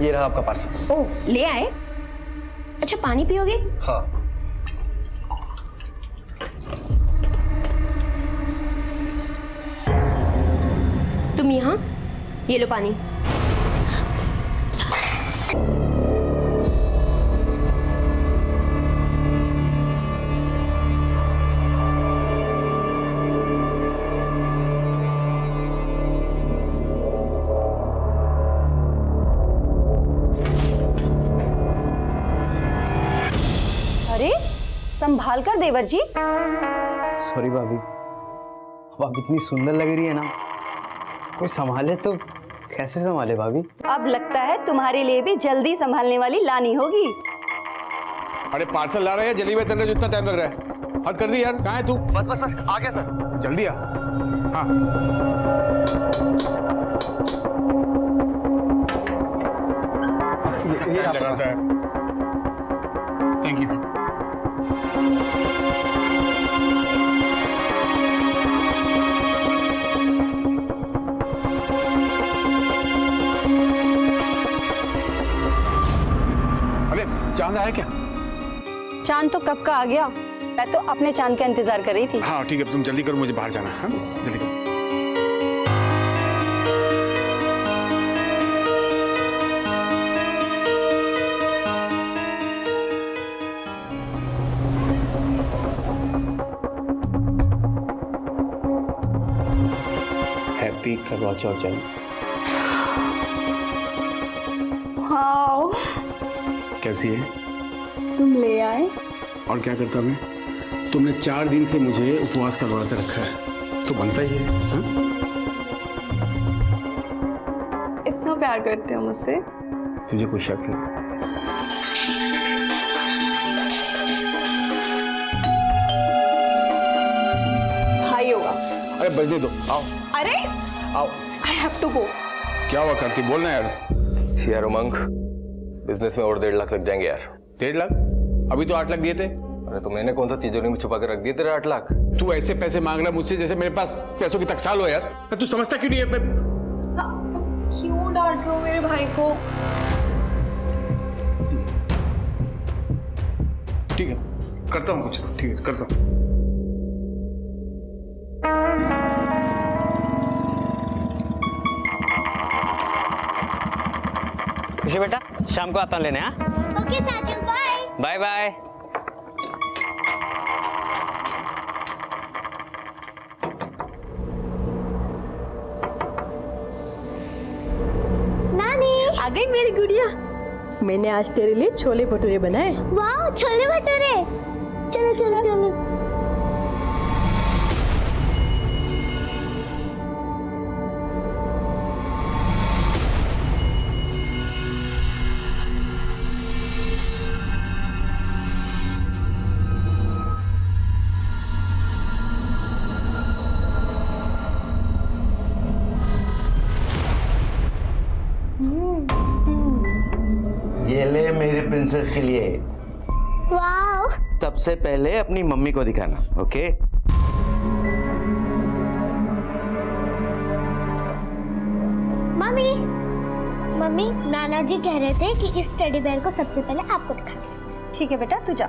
ये रहा आपका पार्सल। ओह, ले आए? अच्छा, पानी पियोगे? हाँ। तुम यहाँ, ये लो पानी। अरे, संभाल कर देवर जी। सॉरी भाभी, अब आप इतनी सुंदर लग रही है ना, कोई संभाले तो कैसे संभाले भाभी? अब लगता है तुम्हारे लिए भी जल्दी संभालने वाली लानी होगी। अरे पार्सल ला रहे हैं, जल्दी में तेरे जितना टाइम लग रहा है। हद कर दी यार, कहाँ है तू? बस बस सर, आ गया सर। जल्दी आ। हाँ। ये लगाता है। Thank you. अरे चांद आया क्या? चांद तो कब का आ गया, मैं तो अपने चांद का इंतजार कर रही थी। हाँ ठीक है, तुम जल्दी करो, मुझे बाहर जाना है। हाँ? जल्दी करो। हैप्पी करवा चौथ चंद। हाँ, कैसी है? तुम ले आए। और क्या करता मैं? तुमने 4 दिन से मुझे उपवास करवा कर रखा है, तो बनता ही है। हाँ? इतना प्यार करते हो मुझसे? तुझे कोई शक है? भाई होगा। अरे बजने दो, आओ अरे आओ। I have to go. क्या हुआ करती, बोलना यार। यार उमंग, बिजनेस में और 1.5 लाख लग जाएंगे यार। 1.5 लाख? अभी तो 8 लाख दिए थे। अरे तो मैंने कौन सा तिजोरी में छुपा कर रख दिए तेरे 8 लाख? तू ऐसे पैसे मांग रहा मुझसे जैसे मेरे पास पैसों की टकसाल हो यार। तू समझता क्यों नहीं है? क्यों डांट रहे हो मेरे भाई को? ठीक है, करता हूँ कुछ। ठीक है, करता हूँ। खुशी बेटा, शाम को आता हूँ लेने। हाँ, ओके चाचू, बाय। Bye bye. नानी, आ गई मेरी गुड़िया। मैंने आज तेरे लिए छोले भटूरे बनाए। वाह, छोले भटूरे। चलो चलो चलो। ये ले मेरी प्रिंसेस के लिए। वाह। सबसे पहले अपनी मम्मी को दिखाना, ओके? मम्मी, मम्मी, नाना जी कह रहे थे कि इस टेडी बेयर को सबसे पहले आपको दिखाना। ठीक है बेटा, तू जा।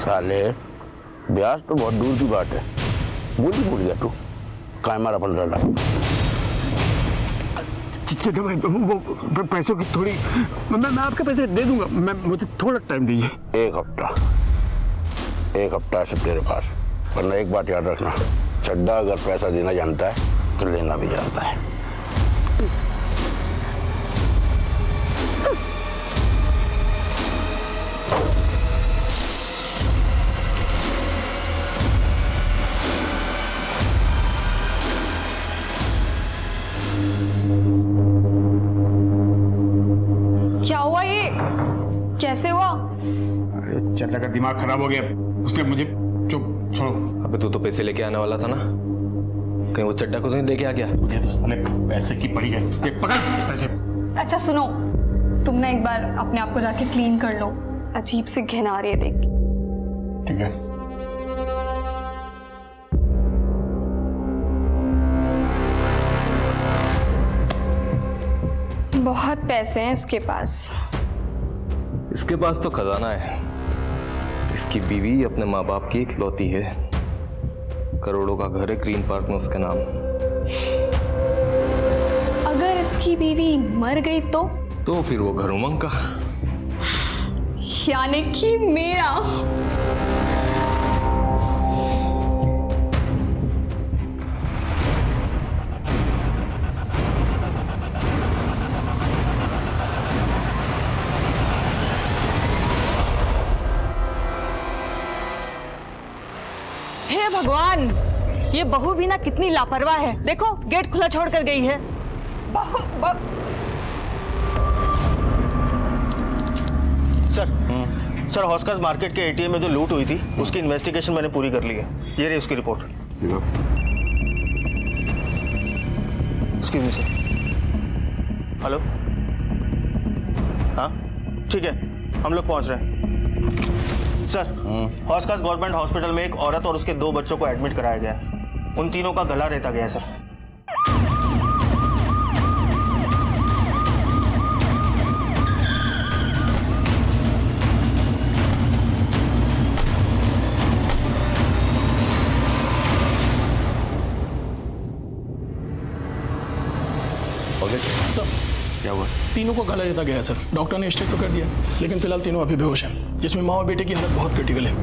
साले, ब्याज तो बहुत दूर की बात है। बोली भूल गया तू। काय मारा 15 लाख। चिट्टा भाई, वो पैसों की थोड़ी मैं आपके पैसे दे दूंगा। मुझे थोड़ा टाइम दीजिए। एक हफ्ता है तेरे पास। वरना एक बात याद रखना, चड्डा अगर पैसा देना जानता है तो लेना भी जानता है। चड्डा का दिमाग खराब हो गया, उसने मुझे चुप छोड़ो। अबे तू तो पैसे लेके आने वाला था ना, कहीं वो चड्डा को तो नहीं लेके आ गया? मुझे तो साले पैसे की पड़ी है, ये पकड़ पैसे। अच्छा सुनो, तुम ना एक बार अपने आप को जाके क्लीन कर लो, अजीब सी घिन आ रही है देख के। ठीक है। बहुत पैसे हैं इसके पास। इसके पास तो खजाना है। इसकी बीवी अपने माँ बाप की इकलौती है, करोड़ों का घर है ग्रीन पार्क में उसके नाम। अगर इसकी बीवी मर गई तो फिर वो घर उमंग का, यानी कि मेरा। हे भगवान, ये बहू भी ना कितनी लापरवाह है। देखो गेट खुला छोड़ कर गई है। सर हॉस्कर्स मार्केट के एटीएम में जो लूट हुई थी उसकी इन्वेस्टिगेशन मैंने पूरी कर ली है। ये रही उसकी report. Excuse me sir. Hello, हाँ ठीक है, हम लोग पहुंच रहे हैं। सर हॉस्कर्स गवर्नमेंट हॉस्पिटल में एक औरत और उसके 2 बच्चों को एडमिट कराया गया है। उन तीनों का गला रेता गया है सर। सर क्या हुआ? तीनों को गला रेता गया है सर। डॉक्टर ने स्टेज तो कर दिया, लेकिन फिलहाल तीनों अभी बेहोश हैं, जिसमें माँ और बेटे की हालत बहुत क्रिटिकल है।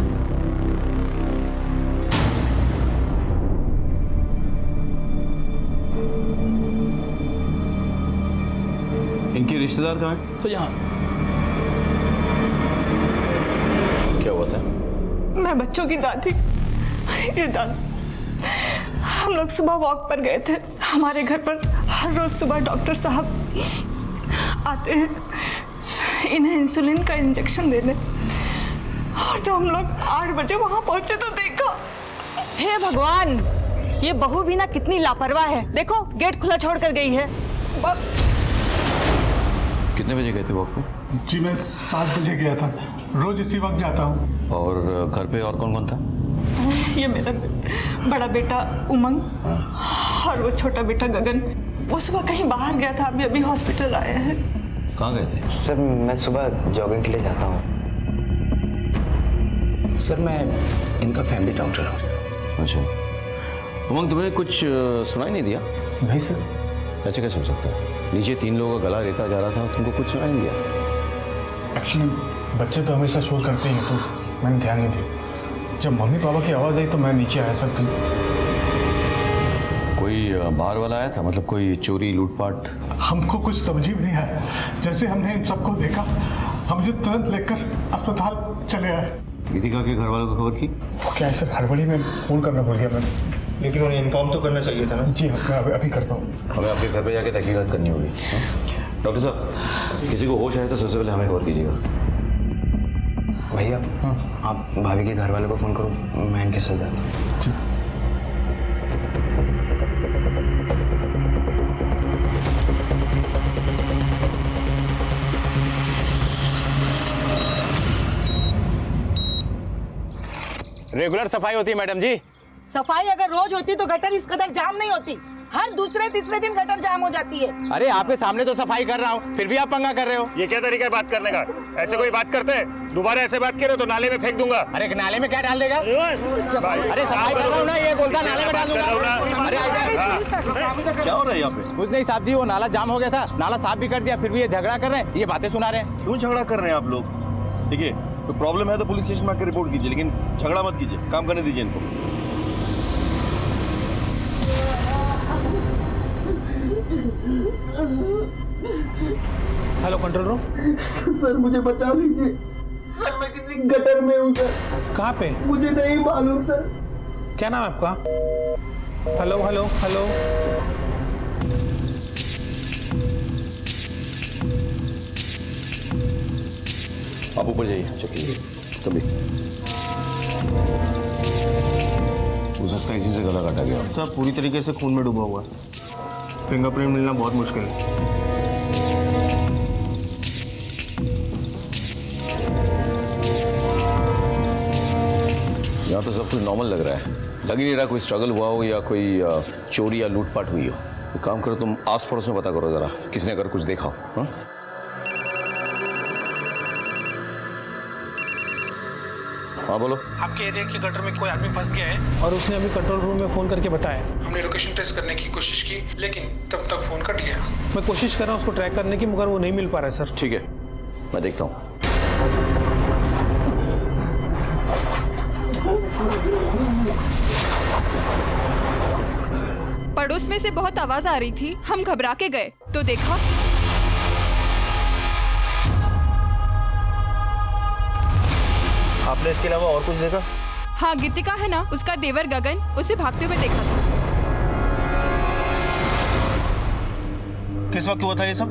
इनके रिश्तेदार कहाँ हैं? सर यहाँ। क्या हुआ था? मैं बच्चों की दादी। ये दादी, हम लोग सुबह वॉक पर गए थे। हमारे घर पर हर रोज सुबह डॉक्टर साहब आते हैं इन्हें इंसुलिन का इंजेक्शन देने, और जब हम लोग 8 बजे वहां पहुंचे तो देखा। हे भगवान, ये बहू भी ना कितनी लापरवाह है। देखो गेट खुला छोड़ कर गई है। कितने बजे गए थे वॉक पे? जी मैं 7 बजे गया था, रोज इसी वक्त जाता हूँ। और घर पे और कौन कौन था? ये मेरा बड़ा बेटा उमंग और वो छोटा बेटा गगन। वो सुबह कहीं बाहर गया था, अभी अभी हॉस्पिटल आया है। कहाँ गए थे? सर मैं सुबह जॉगिंग के लिए जाता हूँ। सर मैं इनका फैमिली डॉक्टर हूँ। अच्छा, उमंग तुम्हें कुछ सुनाई नहीं दिया? नहीं सर। ऐसे कैसे हो सकता है? नीचे 3 लोगों का गला रेता जा रहा था, तुमको कुछ सुनाई नहीं दिया? एक्चुअली बच्चे तो हमेशा शोर करते हैं, तो मैंने ध्यान नहीं दिया। जब मम्मी पापा की आवाज़ आई तो मैं नीचे आया सर। कोई बाहर वाला आया था? मतलब कोई चोरी लूटपाट? हमको कुछ समझ ही नहीं आया। जैसे हमने इन सबको देखा, हम मुझे तुरंत लेकर अस्पताल चले आए। गीतिका के घर वालों को खबर की? क्या है सर, हड़बड़ी में फ़ोन करना भूल गया मैंने। लेकिन उन्हें इन्फॉर्म तो करना चाहिए था ना। जी हाँ, मैं अभी करता हूँ। हमें आपके घर पे जाके तहकीकात करनी होगी। डॉक्टर साहब, किसी को होश आए तो सबसे पहले हमें खबर कीजिएगा। भैया आप भाभी के घर वालों को फ़ोन करो, मैं इनके साथ जाता हूँ। रेगुलर सफाई होती है मैडम जी। सफाई अगर रोज होती तो गटर इस कदर जाम नहीं होती। हर दूसरे तीसरे दिन गटर जाम हो जाती है। अरे आपके सामने तो सफाई कर रहा हूँ, फिर भी आप पंगा कर रहे हो। ये क्या तरीका है बात करने का? ऐसे कोई बात करते हैं? दोबारा ऐसे बात करे तो नाले में फेंक दूंगा। अरे नाले में क्या डाल देगा? अरे सफाई कर रहा हूँ ना, ये बोलता नाले में डाल दूंगा। अरे क्या हो रहा है यहाँ पे? कुछ नहीं साहब जी, वो नाला जाम हो गया था, नाला साफ भी कर दिया, फिर भी ये झगड़ा कर रहे हैं, ये बातें सुना रहे हैं। क्यों झगड़ा कर रहे हैं आप लोग? देखिए, तो प्रॉब्लम है तो पुलिस स्टेशन में आकर रिपोर्ट कीजिए, लेकिन झगड़ा मत कीजिए, काम करने दीजिए इनको। Hello control room. सर मुझे बचा लीजिए सर, मैं किसी गटर में हूँ सर। कहाँ पे? मुझे नहीं मालूम सर। क्या नाम है आपका? Hello hello hello. आप ऊपर जाइए, चेक कीजिए। कभी हो सकता है इसी से गला काटा गया। सर पूरी तरीके से खून में डूबा हुआ है, फिंगरप्रिंट मिलना बहुत मुश्किल है। यहाँ तो सब कुछ नॉर्मल लग रहा है, लग ही नहीं रहा कोई स्ट्रगल हुआ हो या कोई चोरी या लूटपाट हुई हो। एक काम करो, तुम आस पड़ोस में पता करो जरा, किसने अगर कुछ देखा हो। हाँ? हाँ बोलो। आपके एरिया के गटर में कोई आदमी फंस गया है और उसने अभी कंट्रोल रूम में फोन करके बताया। हमने लोकेशन ट्रेस करने की कोशिश की लेकिन तब तक फोन कट गया। मैं कोशिश कर रहा हूँ उसको ट्रैक करने की, मगर वो नहीं मिल पा रहा है सर। ठीक है, मैं देखता हूँ। पड़ोस में से बहुत आवाज आ रही थी, हम घबरा के गए तो देखा आपने इसके अलावा और कुछ देखा? हाँ, गीतिका है ना, उसका देवर गगन उसे भागते हुए देखा था। किस वक्त हुआ था ये सब?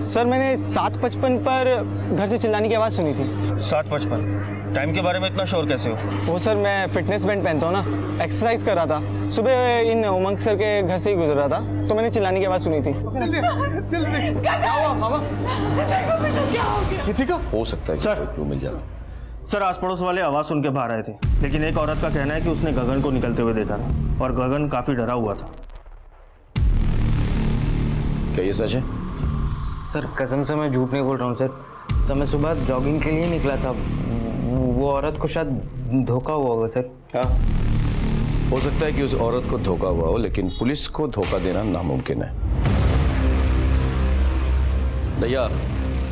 सर मैंने 7:55 पर घर से चिल्लाने की आवाज़ सुनी थी। 7:55? टाइम के बारे में इतना श्योर कैसे हो? वो सर मैं फिटनेस बैंड पहनता हूँ ना, एक्सरसाइज कर रहा था। सुबह इन उमंग सर के घर से ही गुजर रहा था तो मैंने चिल्लाने की आवाज़ सुनी थी। क्या हुआ मामा? गीतिका? हो सकता है सर। क्यों मिल जाए। सर आस पड़ोस वाले आवाज़ सुन के बाहर आए थे, लेकिन एक औरत का कहना है कि उसने गगन को निकलते हुए देखा था और गगन काफ़ी डरा हुआ था। क्या ये सच है? सर कसम से मैं झूठ नहीं बोल रहा हूँ सर। सर मैं सुबह जॉगिंग के लिए निकला था, वो औरत को शायद धोखा हुआ होगा सर। हाँ, हो सकता है कि उस औरत को धोखा हुआ हो, लेकिन पुलिस को धोखा देना नामुमकिन है। भैया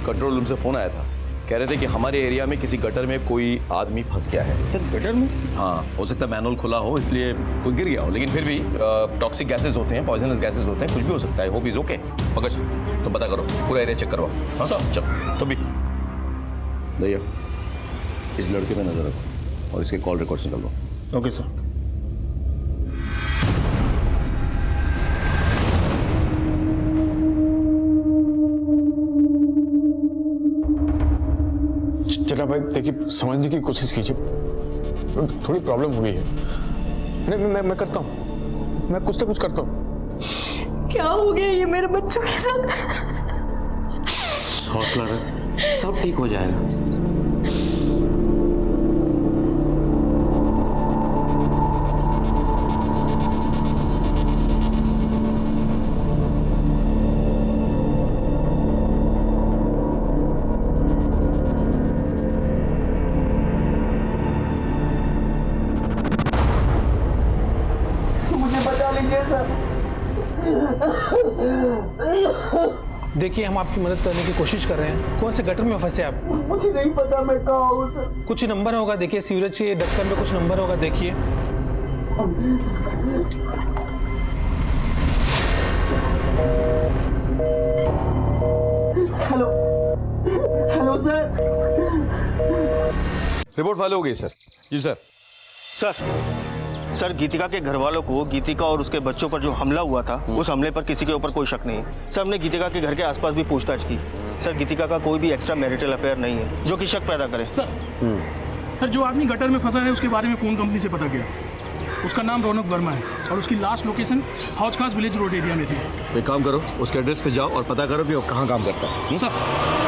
कंट्रोल रूम से फोन आया था, कह रहे थे कि हमारे एरिया में किसी गटर में कोई आदमी फंस गया है। सर गटर में? हाँ, हो सकता है मैनुअल खुला हो इसलिए कोई गिर गया हो, लेकिन फिर भी टॉक्सिक गैसेस होते हैं, पॉइजनस गैसेस होते हैं, कुछ भी हो सकता है। Hope is okay. पंकज तुम पता करो, पूरा एरिया चेक करवाओ। हाँ चल तुम भी। भैया इस लड़के पे नजर रखो और इसके कॉल रिकॉर्ड्स निकाल लो। Okay sir. चला भाई देखिए, समझने की कोशिश कीजिए, थोड़ी प्रॉब्लम हुई है। मैं करता हूँ, मैं कुछ ना कुछ करता हूँ। क्या हो गया ये मेरे बच्चों के साथ? हौसला रख, सब ठीक हो जाएगा। देखिए हम आपकी मदद करने की कोशिश कर रहे हैं। कौन से गटर में फंसे आप? मुझे नहीं पता मैं कहाँ हूँ सर। कुछ नंबर होगा, देखिए सीवरेज के ढक्कन में कुछ नंबर होगा, देखिए। Hello hello sir. Report file हो गई सर। जी सर। सर गीतिका के घर वालों को गीतिका और उसके बच्चों पर जो हमला हुआ था, उस हमले पर किसी के ऊपर कोई शक नहीं है। सर हमने गीतिका के घर के आसपास भी पूछताछ की। सर गीतिका का कोई भी एक्स्ट्रा मैरिटल अफेयर नहीं है जो कि शक पैदा करे। सर जो आदमी गटर में फंसा है उसके बारे में फोन कंपनी से पता किया। उसका नाम रौनक वर्मा है और उसकी लास्ट लोकेशन हौज खास विलेज रोड एरिया में थी। एक काम करो, उसके एड्रेस पे जाओ और पता करो कि वो कहाँ काम करता है। सर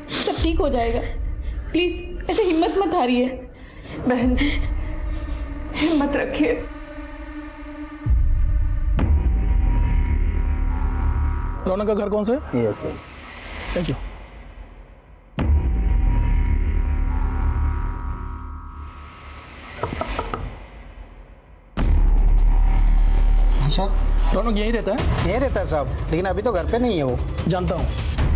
सब ठीक हो जाएगा, प्लीज ऐसे हिम्मत मत हारिए। बहन जी हिम्मत रखिए। रौनक का घर कौन सा है? Yes sir. Thank you. Sir Raunak यहीं रहता है? यहीं रहता है साहब, लेकिन अभी तो घर पे नहीं है वो। जानता हूँ।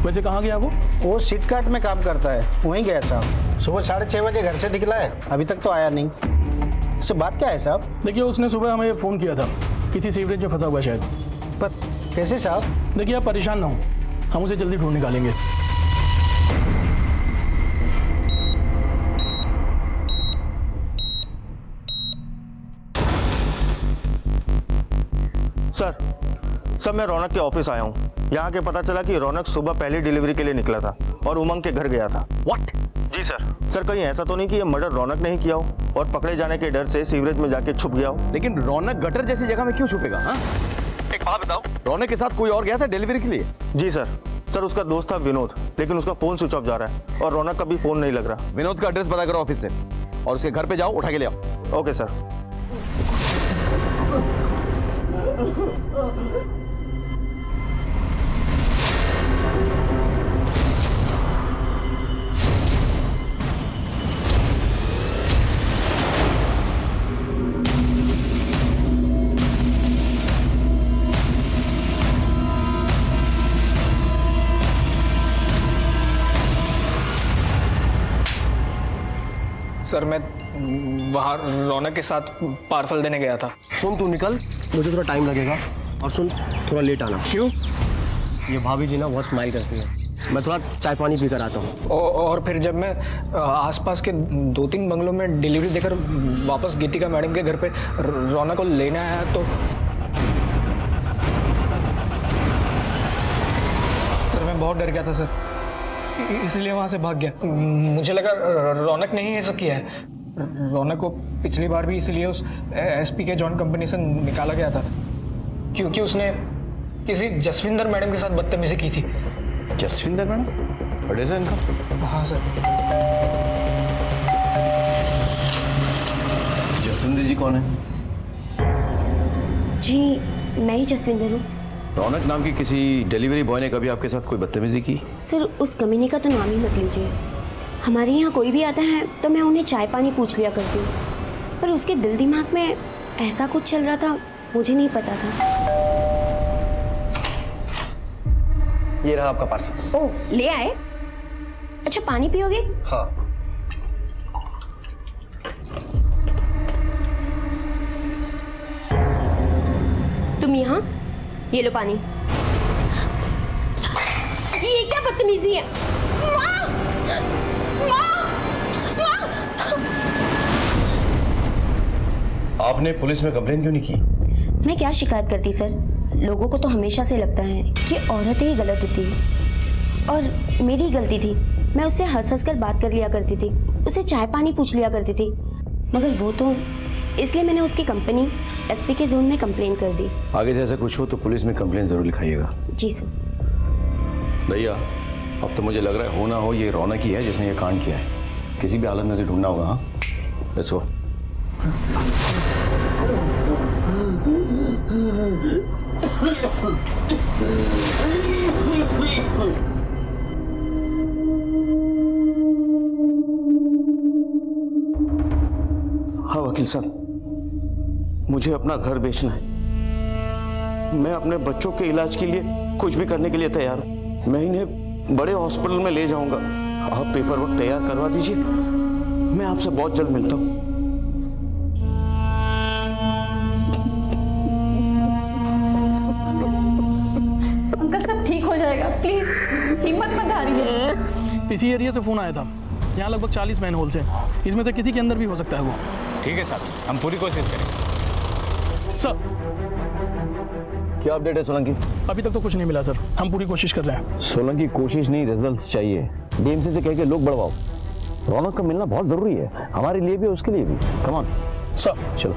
वैसे कहाँ गया वो सिटकाट में काम करता है, वहीं गया साहब। सुबह 6:30 बजे घर से निकला है, अभी तक तो आया नहीं। सर बात क्या है साहब? देखिए उसने सुबह हमें फ़ोन किया था, किसी सीवरेज में फंसा हुआ है शायद। पर कैसे साहब? देखिए आप परेशान ना हो, हम उसे जल्दी ढूंढ निकालेंगे। सर मैं रौनक के ऑफिस आया हूँ। यहाँ के पता चला कि रौनक सुबह पहली डिलीवरी के लिए निकला था और उमंग के घर गया था। व्हाट? जी सर कहीं ऐसा तो नहीं कि ये मर्डर रौनक ने ही किया हो और पकड़े जाने के डर से सीवरेज में जाके छुप गया हो? लेकिन रौनक गटर जैसी जगह में क्यों छुपेगा? हाँ, एक बात बताओ, रौनक के साथ कोई और गया था डिलीवरी के लिए? जी सर उसका दोस्त था विनोद, लेकिन उसका फोन स्विच ऑफ जा रहा है और रौनक का भी फोन नहीं लग रहा। विनोद का एड्रेस पता करो ऑफिस से और उसके घर पे जाओ, उठा के ले आओ। Okay sir. सर मैं बाहर रौनक के साथ पार्सल देने गया था। सुन तू निकल, मुझे थोड़ा टाइम लगेगा। और सुन, थोड़ा लेट आना। क्यों? ये भाभी जी ना बहुत स्माइल करती है। मैं थोड़ा चाय पानी पी कर आता हूँ। और फिर जब मैं आसपास के 2-3 बंगलों में डिलीवरी देकर वापस गीतिका मैडम के घर पे रौनक को लेने आया तो सर मैं बहुत डर गया था सर, इसलिए वहाँ से भाग गया। मुझे लगा रौनक ने ही ये सब किया है। रौनक को पिछली बार भी इसलिए उस एसपी के जॉइंट कंपनी से निकाला गया था क्योंकि उसने किसी जसविंदर मैडम के साथ बदतमीजी की थी। जसविंदर मैडम? एड्रेस है इनका? हाँ सर। जसविंदर जी कौन है? जी मैं ही जसविंदर हूँ। रौनक नाम की किसी डिलीवरी बॉय ने कभी आपके साथ कोई बदतमीजी की? सर उस कमीने का तो नाम ही मत लीजिए। हमारे यहाँ कोई भी आता है तो मैं उन्हें चाय पानी पूछ लिया करती हूँ, पर उसके दिल दिमाग में ऐसा कुछ चल रहा था मुझे नहीं पता था। ये रहा आपका पार्सल। ओह ले आए? अच्छा पानी पियोगे? हाँ। तुम यहाँ? ये लो पानी। ये क्या बदतमीजी है? माँ! माँ! माँ! आपने पुलिस में कंप्लेन क्यों नहीं की? मैं क्या शिकायत करती सर, लोगों को तो हमेशा से लगता है कि औरतें ही गलत होती है और मेरी गलती थी। मैं उससे हंस हंस कर बात कर लिया करती थी, उसे चाय पानी पूछ लिया करती थी, मगर वो तो, इसलिए मैंने उसकी कंपनी एसपी के जोन में कंप्लेन कर दी। आगे से ऐसा कुछ हो तो पुलिस में कंप्लेन जरूर लिखाइएगा। जी सर। भैया अब तो मुझे लग रहा है हो ना हो ये रौनक ही है जिसने ये कांड किया है। किसी भी हालत में उसे ढूंढना होगा। हाँ लेट्स गो। हाँ वकील साहब, मुझे अपना घर बेचना है। मैं अपने बच्चों के इलाज के लिए कुछ भी करने के लिए तैयार हूँ। मैं इन्हें बड़े हॉस्पिटल में ले जाऊंगा। आप पेपर वर्क तैयार करवा दीजिए, मैं आपसे बहुत जल्द मिलता हूँ। अंकल सब ठीक हो जाएगा, प्लीज हिम्मत मत हारिए। इसी एरिया से फ़ोन आया था। यहाँ लगभग 40 मैन होल्स हैं, इसमें से किसी के अंदर भी हो सकता है वो। ठीक है साहब, हम पूरी कोशिश करेंगे। सर क्या अपडेट है सोलंकी? अभी तक तो कुछ नहीं मिला सर, हम पूरी कोशिश कर रहे हैं। सोलंकी कोशिश नहीं, रिजल्ट्स चाहिए। डीएमसी से कह के लोग बढ़वाओ। रौनक का मिलना बहुत जरूरी है, हमारे लिए भी उसके लिए भी। Come on sir. चलो।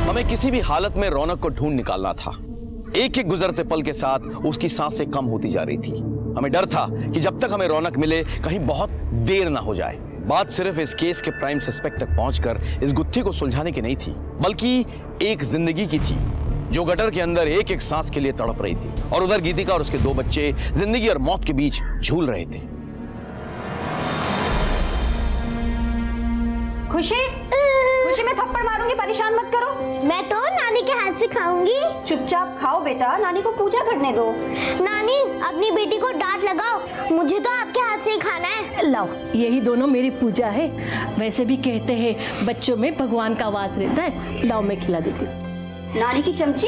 हमें किसी भी हालत में रौनक को ढूंढ निकालना था। एक एक गुजरते पल के साथ उसकी सांसें कम होती जा रही थी। हमें डर था कि जब तक हमें रौनक मिले कहीं बहुत देर ना हो जाए। बात सिर्फ इस केस के प्राइम सस्पेक्ट तक पहुंचकर इस गुत्थी को सुलझाने की नहीं थी, बल्कि एक जिंदगी की थी जो गटर के अंदर एक एक सांस के लिए तड़प रही थी, और उधर गीतिका और उसके 2 बच्चे जिंदगी और मौत के बीच झूल रहे थे। खुशी खुशी में थप्पड़ मारूंगी, परेशान मत करो। मैं तो नानी के हाथ से खाऊंगी। चुपचाप खाओ बेटा, नानी को पूजा करने दो। नानी अपनी बेटी को डांट लगाओ, मुझे तो आपके हाथ से ही खाना है। लाओ, यही दोनों मेरी पूजा है। वैसे भी कहते हैं बच्चों में भगवान का वास रहता है। लाओ मैं खिला देती हूँ। नानी की चमची।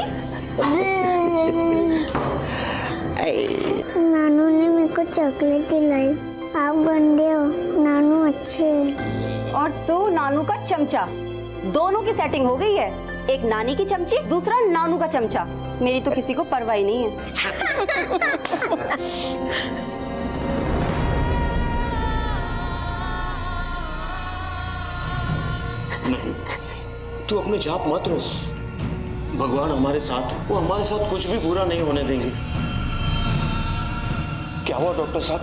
नानू ने मेरे को चॉकलेट दिलाई। आप गंदे हो, नानू अच्छे हैं। और तू नानू का चमचा। दोनों की सेटिंग हो गई है, एक नानी की चमची, दूसरा नानू का चमचा। मेरी तो किसी को परवाह ही नहीं है। नहीं, तू अपने जाप मत रो। भगवान हमारे साथ, वो हमारे साथ कुछ भी बुरा नहीं होने देंगे। क्या हुआ डॉक्टर साहब?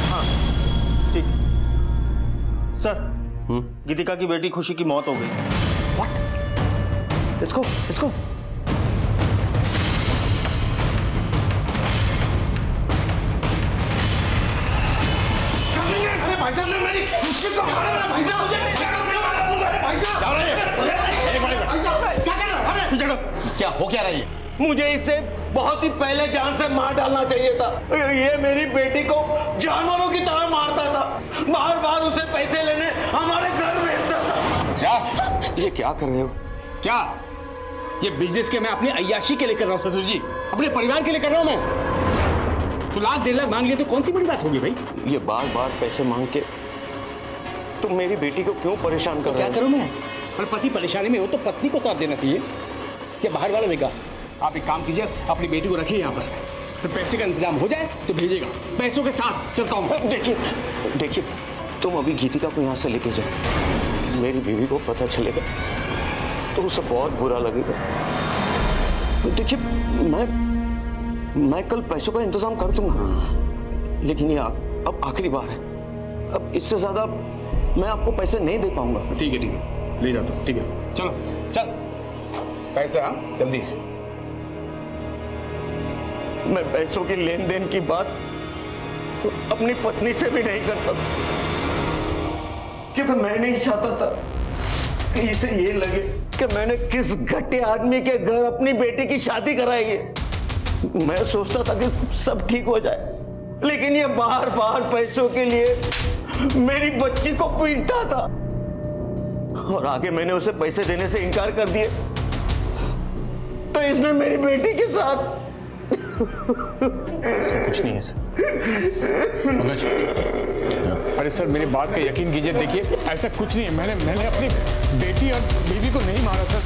हाँ ठीक सर, गीतिका की बेटी खुशी की मौत हो गई। Let's go, let's go. अरे भाई साहब, मेरी खुशी को मारा ना भाई साहब, मुझे भाई साहब क्या कर रहा है? क्या हो क्या रही है? मुझे इसे बहुत ही पहले जान से मार डालना चाहिए था। ये मेरी बेटी को जानवरों की तरह मारता था, बार बार उसे पैसे लेने हमारे घर भेजता था। क्या? ये क्या कर रहे हो? क्या? ये बिजनेस के मैं अपनी अय्याशी के लिए कर रहा हूँ ससुर जी, अपने परिवार के लिए कर रहा हूँ मैं। तो लाख 1.5 लाख मांग लिए तो कौन सी बड़ी बात होगी भाई? ये बार बार पैसे मांग के तुम मेरी बेटी को क्यों परेशान कर रहे हो? क्या करूँ मैं? पर पति परेशानी में हो तो पत्नी को साथ देना चाहिए, क्या बाहर वाला देगा? आप एक काम कीजिए, अपनी बेटी को रखिए यहाँ पर, तो पैसे का इंतजाम हो जाए तो भेजिएगा, पैसों के साथ चलता हूँ। देखिए, तुम अभी गीतिका को यहाँ से लेके जाओ। मेरी बीवी को पता चलेगा तो उसे बहुत बुरा लगेगा। देखिए, मैं कल पैसों का इंतजाम कर दूंगा, लेकिन ये अब आखिरी बार है। अब इससे ज्यादा मैं आपको पैसे नहीं दे पाऊंगा। ठीक है, ले जाता हूँ। ठीक है, चलो चल, पैसे हाँ जल्दी। मैं पैसों की लेन देन की बात अपनी पत्नी से भी नहीं करता था, क्योंकि मैं नहीं चाहता था कि इसे ये लगे कि मैंने किस घटिया आदमी के घर अपनी बेटी की शादी कराई है। मैं सोचता था कि सब ठीक हो जाए, लेकिन ये बार बार पैसों के लिए मेरी बच्ची को पीटता था, और आगे मैंने उसे पैसे देने से इनकार कर दिया तो इसने मेरी बेटी के साथ। सर कुछ नहीं है सर। पंकज, अरे सर मेरी बात का यकीन कीजिए, देखिए ऐसा कुछ नहीं है। मैंने अपनी बेटी और बीवी को नहीं मारा सर।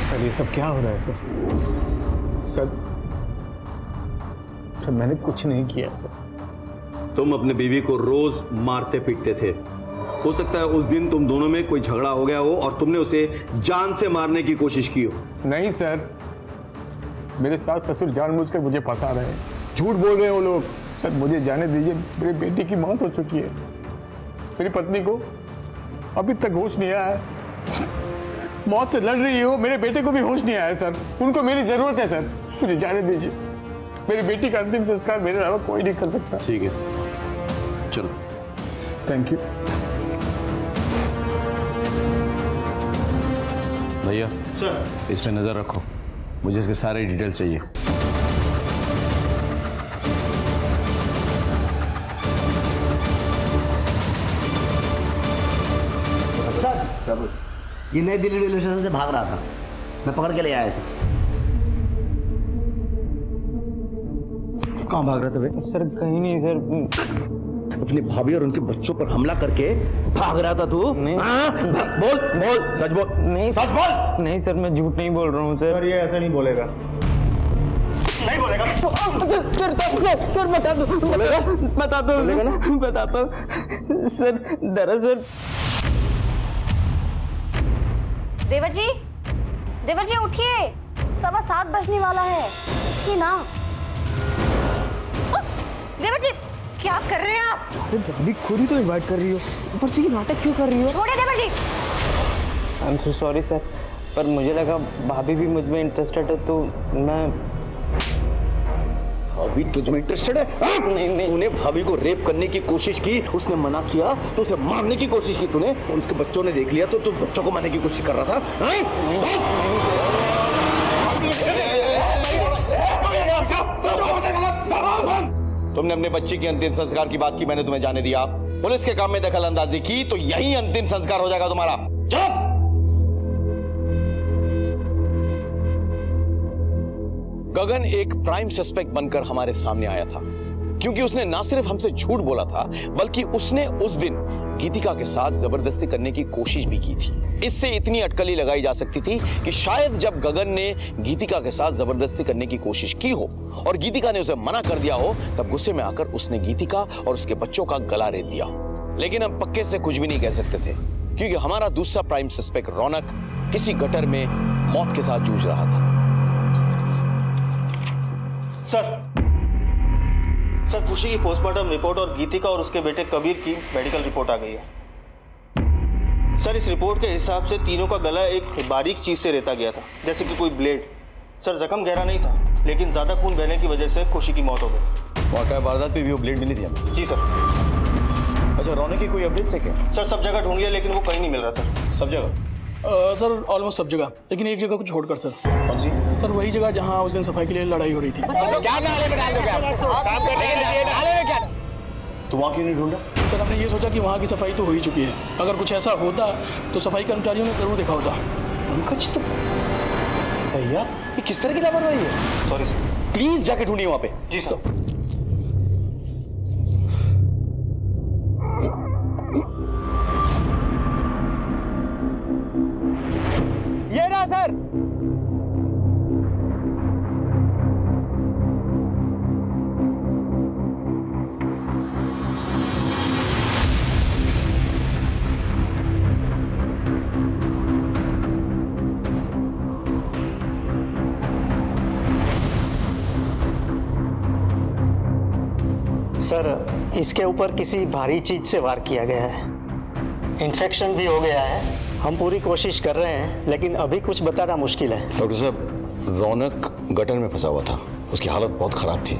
सर ये सब क्या हो रहा है सर? सर मैंने कुछ नहीं किया सर। तुम अपने बीवी को रोज मारते पीटते थे। हो सकता है उस दिन तुम दोनों में कोई झगड़ा हो गया हो और तुमने उसे जान से मारने की कोशिश की हो। नहीं सर, मेरे सास ससुर जानबूझकर मुझे फंसा रहे हैं, झूठ बोल रहे हैं वो लोग। सर मुझे जाने दीजिए, मेरी बेटी की मौत हो चुकी है। मेरी पत्नी को अभी तक होश नहीं आया है, मौत से लड़ रही हो। मेरे बेटे को भी होश नहीं आया सर, उनको मेरी जरूरत है सर, मुझे जाने दीजिए। मेरी बेटी का अंतिम संस्कार मेरे अलावा कोई नहीं कर सकता। ठीक है, चलो। थैंक यू भैया सर, इस पे नजर रखो, मुझे इसके सारे डिटेल चाहिए। सर ये नई दिल्ली रेलवे स्टेशन से भाग रहा था, मैं पकड़ के ले आया सर। कहाँ भाग रहे थे भाई? सर कहीं नहीं सर। अपनी भाभी और उनके बच्चों पर हमला करके भाग रहा था तू? नहीं। बोल बोल, सच बोल। नहीं सच बोल। नहीं सर, मैं झूठ नहीं बोल रहा हूँ सर। ये ऐसा नहीं बोलेगा, नहीं बोलेगा। सर बता दो, बता दो, बताता हूँ सर। दरअसल देवर जी उठिए, 7:15 बजने वाला है। उठिए ना। देवर जी क्या कर रहे हैं आप? अरे भाभी खुद ही तो इनवाइट कर रही हो, ऊपर से ये नाटक क्यों कर रही हो? छोड़िए देवर जी। I am so sorry sir, पर मुझे लगा भाभी भी मुझ में इंटरेस्टेड है तो मैं। भाभी तुझ में इंटरेस्टेड है? नहीं, तूने भाभी को रेप करने की कोशिश की, उसने मना किया तो उसे मारने की कोशिश की तूने, और उसके बच्चों ने देख लिया तो तू बच्चों को मारने की कोशिश कर रहा था। तुमने अपने बच्चे के अंतिम संस्कार की बात की, मैंने तुम्हें जाने दिया। पुलिस के काम में दखल अंदाजी की तो यही अंतिम संस्कार हो जाएगा तुम्हारा। चुप! गगन एक प्राइम सस्पेक्ट बनकर हमारे सामने आया था, क्योंकि उसने ना सिर्फ हमसे झूठ बोला था, बल्कि उसने उस दिन गीतिका के साथ जबरदस्ती करने की कोशिश भी की थी। इससे इतनी अटकली लगाई जा सकती थी कि शायद जब गगन ने गीतिका के साथ जबरदस्ती करने की कोशिश की हो और गीतिका ने उसे मना कर दिया हो, तब गुस्से में आकर उसने गीतिका और उसके बच्चों का गला रेत दिया हो। लेकिन हम पक्के से कुछ भी नहीं कह सकते थे, क्योंकि हमारा दूसरा प्राइम सस्पेक्ट रौनक किसी गटर में मौत के साथ जूझ रहा था। सर, खुशी की पोस्टमार्टम रिपोर्ट और गीतिका और उसके बेटे कबीर की मेडिकल रिपोर्ट आ गई है। सर, इस रिपोर्ट के हिसाब से तीनों का गला एक बारीक चीज से रेता गया था, जैसे कि कोई ब्लेड। सर, जख्म गहरा नहीं था, लेकिन ज्यादा खून बहने की वजह से खुशी की मौत हो गई। वाकई वारदात पे भी वो ब्लेड मिली थी हमें? जी सर। अच्छा, रौनक की कोई अपडेट है क्या? सर, सब जगह ढूंढ लिया लेकिन वो कहीं नहीं मिल रहा सर। सब जगह? सर ऑलमोस्ट सब जगह, लेकिन एक जगह को छोड़कर सर। कौन सी? सर वही जगह जहाँ उस दिन सफाई के लिए लड़ाई हो रही थी। तो वहां क्यों नहीं ढूंढा? सर हमने ये सोचा कि वहाँ की सफाई तो हो ही चुकी है, अगर कुछ ऐसा होता तो सफाई कर्मचारियों ने जरूर देखा होता। पंकज, तो भैया ये किस तरह की लापरवाही है? Sorry sir. प्लीज जाके ढूंढिए वहां पे। जी सर। ये रहा सर। सर, इसके ऊपर किसी भारी चीज से वार किया गया है, इन्फेक्शन भी हो गया है। हम पूरी कोशिश कर रहे हैं, लेकिन अभी कुछ बताना मुश्किल है। डॉक्टर साहब, रौनक गटर में फंसा हुआ था, उसकी हालत बहुत खराब थी,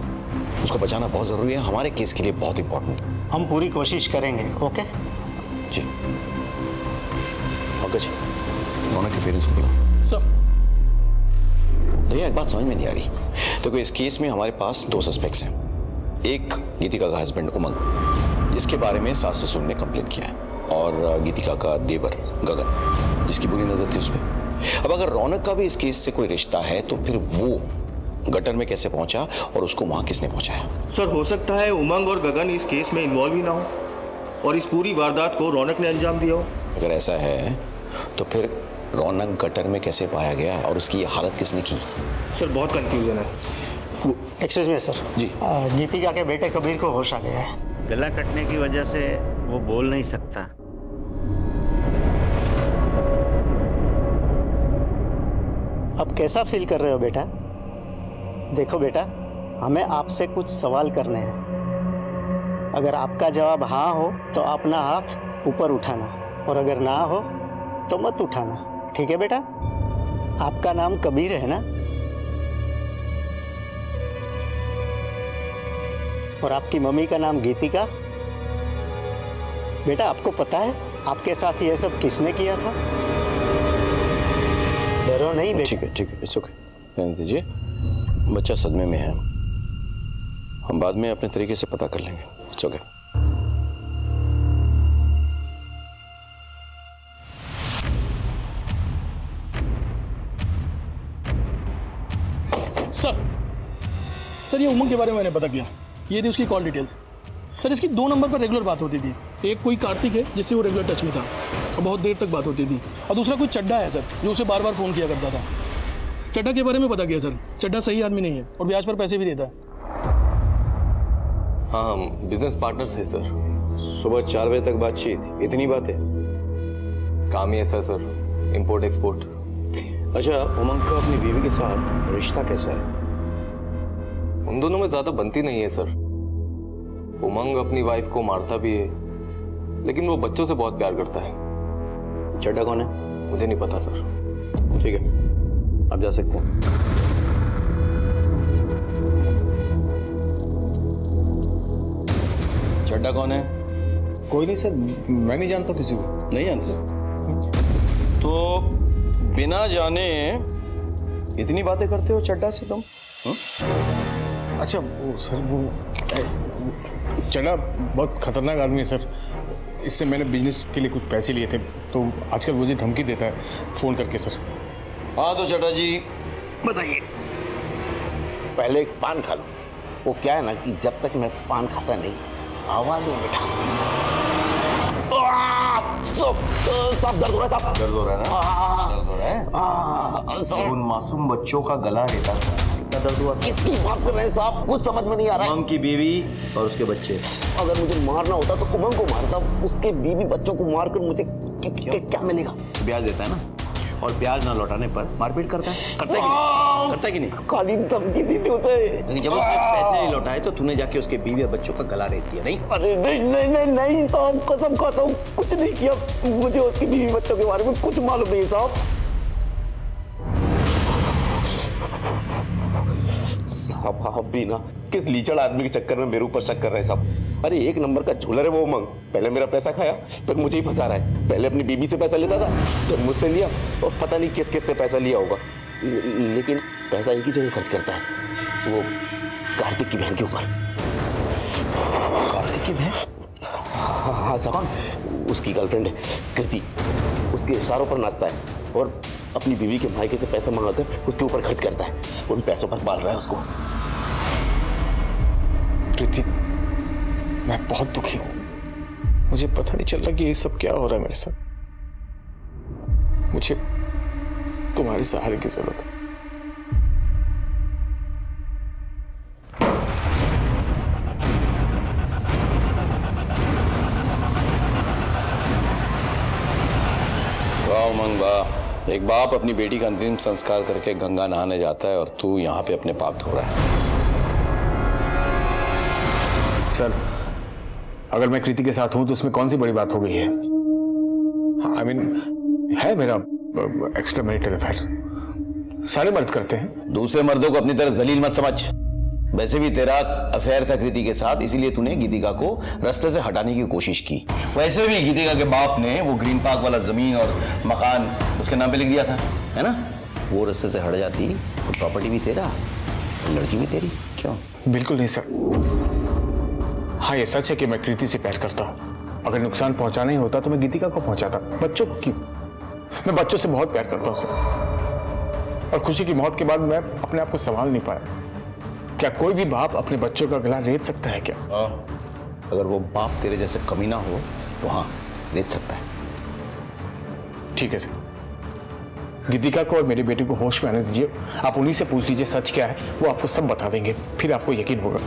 उसको बचाना बहुत जरूरी है, हमारे केस के लिए बहुत इंपॉर्टेंट। हम पूरी कोशिश करेंगे। ओके जी। पंकज, रौनक के पेरेंट्स को बुलाओ। सर भैया एक बात समझ में नहीं आ रही। देखो, इस केस में हमारे पास दो सस्पेक्ट्स हैं। एक गीतिका का हस्बैंड उमंग, जिसके बारे में सास ससुर ने कंप्लेन किया है, और गीतिका का देवर गगन, जिसकी बुरी नजर थी उस पर। अब अगर रौनक का भी इस केस से कोई रिश्ता है तो फिर वो गटर में कैसे पहुंचा और उसको वहां किसने पहुंचाया? सर, हो सकता है उमंग और गगन इस केस में इन्वॉल्व ही ना हो और इस पूरी वारदात को रौनक ने अंजाम दिया हो। अगर ऐसा है तो फिर रौनक गटर में कैसे पाया गया और उसकी हालत किसने की? सर, बहुत कंफ्यूजन है। Excuse me sir. जी। गीतिका के बेटे कबीर को होश आ गया है। गला कटने की वजह से वो बोल नहीं सकता। अब कैसा फील कर रहे हो बेटा? देखो बेटा, हमें आपसे कुछ सवाल करने हैं। अगर आपका जवाब हाँ हो तो अपना हाथ ऊपर उठाना, और अगर ना हो तो मत उठाना। ठीक है बेटा? आपका नाम कबीर है ना? और आपकी मम्मी का नाम गीतिका। बेटा, आपको पता है आपके साथ ये सब किसने किया था? डरो नहीं बेटा। ठीक है, ठीक है, इट्स ओके, रहने दीजिए। बच्चा सदमे में है, हम बाद में अपने तरीके से पता कर लेंगे। It's okay. सर ये उमंग के बारे में मैंने पता किया, ये थी उसकी कॉल डिटेल्स। सर इसकी 2 नंबर पर रेगुलर बात होती थी। एक कोई कार्तिक है जिससे वो रेगुलर टच में था और बहुत देर तक बात होती थी, और दूसरा कोई चड्डा है सर जो उसे बार बार फ़ोन किया करता था। चड्डा के बारे में पता किया सर, चड्डा सही आदमी नहीं है और ब्याज पर पैसे भी देता है। हाँ, हम बिजनेस पार्टनर्स हैं सर। सुबह 4 बजे तक बातचीत, इतनी बातें। काम ही ऐसा सर, इंपोर्ट एक्सपोर्ट। अच्छा, उमंग का अपनी बीवी के साथ रिश्ता कैसा है? उन दोनों में ज्यादा बनती नहीं है सर। उमंग अपनी वाइफ को मारता भी है, लेकिन वो बच्चों से बहुत प्यार करता है। चड्डा कौन है? मुझे नहीं पता सर। ठीक है, आप जा सकते हैं। चड्डा कौन है? कोई नहीं सर, मैं नहीं जानता किसी को। नहीं जानते? तो बिना जाने इतनी बातें करते हो चड्डा से तुम? अच्छा वो सर, वो चड्डा बहुत खतरनाक आदमी है सर। इससे मैंने बिजनेस के लिए कुछ पैसे लिए थे, तो आजकल मुझे धमकी देता है फ़ोन करके सर। हाँ तो चड्डा जी बताइए। पहले एक पान खा लो। वो क्या है ना कि जब तक मैं पान खाता नहीं, आवाज नहीं उठा सकता। सब दर्द हो रहा है, सब दर्द हो रहा है ना? दर्द हो रहा है? उन मासूम बच्चों का गला रेता था, कितना दर्द हुआ? किसकी बात कर रहे हैं साहब? कुछ समझ में नहीं आ रहा है। उमंग की बीवी और उसके बच्चे। अगर मुझे मारना होता तो उमंग को मारता, उसके बीवी बच्चों को मारकर मुझे क्या मिलेगा? ब्याज देता है ना, और ब्याज ना लौटाने पर मारपीट करता है। करता है कि नहीं? खाली धमकी दी थी उसे। लेकिन जब उसने पैसे नहीं लौटाए तो तूने जाके उसके बीवी और बच्चों का गला रेत दिया, नहीं? अरे नहीं साहब, कसम खाता हूँ कुछ नहीं किया। मुझे उसकी बीवी बच्चों के बारे में कुछ मालूम नहीं साहब। साहब आप भी ना किस लीचड़ आदमी के चक्कर में मेरे ऊपर शक कर रहे हैं साहब। अरे एक नंबर का झूलर है वो उमंग। पहले मेरा पैसा खाया, फिर मुझे ही फंसा रहा है। पहले अपनी बीबी से पैसा लेता था, फिर मुझसे लिया, और पता नहीं किस किस से पैसा लिया होगा। लेकिन पैसा एक ही जगह खर्च करता है, वो कार्तिक की बहन के ऊपर। कार्तिक की बहन? हाँ साहब, उसकी गर्लफ्रेंड है कृति। उसके इशारों पर नाचता है और अपनी बीवी के मायके से पैसा मंगवाकर उसके ऊपर खर्च करता है। उन पैसों पर पाल रहा है उसको। कृति, मैं बहुत दुखी हूं। मुझे पता नहीं चल रहा कि ये सब क्या हो रहा है मेरे साथ। मुझे तुम्हारे सहारे की जरूरत है। वाह उमंग वाह, एक बाप अपनी बेटी का अंतिम संस्कार करके गंगा नहाने जाता है और तू यहाँ पे अपने पाप धो रहा है। सर, अगर मैं कृति के साथ हूं तो उसमें कौन सी बड़ी बात हो गई है? आई मीन है मेरा एक्स्ट्रा मैरिटल अफेयर, सारे मर्द करते हैं। दूसरे मर्दों को अपनी तरह जलील मत समझ। वैसे भी तेरा अफेयर था कृति के साथ, इसीलिए तूने गीतिका को रास्ते से हटाने की कोशिश की। वैसे भी गीतिका के बाप ने वो ग्रीन पार्क वाला जमीन और मकान उसके नाम पे लिख दिया था, है ना? वो रास्ते से हट जाती तो प्रॉपर्टी भी तेरा, लड़की भी तेरी। क्यों? बिल्कुल नहीं सर। हाँ ये सच है कि मैं कृति से प्यार करता हूँ। अगर नुकसान पहुंचाना ही होता तो मैं गीतिका को पहुंचाता, बच्चों को क्यों? मैं बच्चों से बहुत प्यार करता हूँ सर, और खुशी की मौत के बाद मैं अपने आप को संभाल नहीं पाया। क्या कोई भी बाप अपने बच्चों का गला रेत सकता है क्या? अगर वो बाप तेरे जैसे कमीना हो तो हाँ, रेत सकता है। ठीक है सर, गीतिका को और मेरी बेटी को होश में आने दीजिए। आप उन्हीं से पूछ लीजिए सच क्या है, वो आपको सब बता देंगे, फिर आपको यकीन होगा।